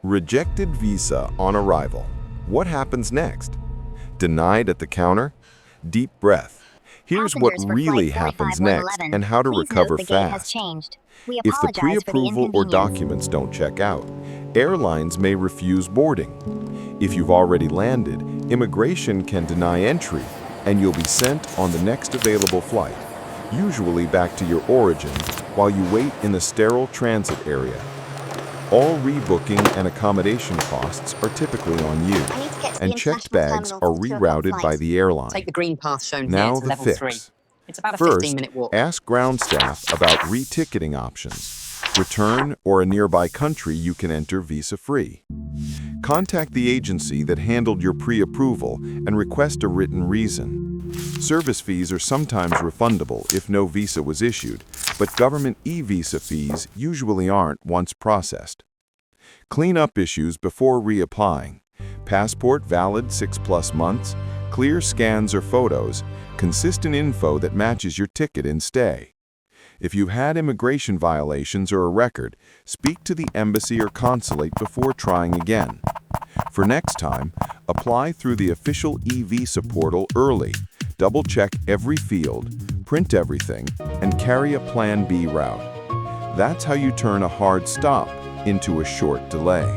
Rejected visa on arrival. What happens next? Denied at the counter? Deep breath. Here's what Passengers for really flight happens 45111, next and how to please recover note the gate has fast. changed. We If the apologize for the pre-approval or inconvenience. documents don't check out, airlines may refuse boarding. If you've already landed, immigration can deny entry, and you'll be sent on the next available flight, usually back to your origin, while you wait in the sterile transit area. All rebooking and accommodation costs are typically on you, I need to get to the and checked international bags terminal are for the 2 o'clock rerouted by flight. the airline. Take the green path shown Now here to the level 3. fix. It's about a First, 15-minute walk. ask ground staff about reticketing options, return, or a nearby country you can enter visa-free. Contact the agency that handled your pre-approval and request a written reason. Service fees are sometimes refundable if no visa was issued, but government e-visa fees usually aren't once processed. Clean up issues before reapplying. Passport valid 6+ months, clear scans or photos, consistent info that matches your ticket and stay. If you've had immigration violations or a record, speak to the embassy or consulate before trying again. For next time, apply through the official e-visa portal early. Double-check every field, print everything, and carry a Plan B route. That's how you turn a hard stop into a short delay.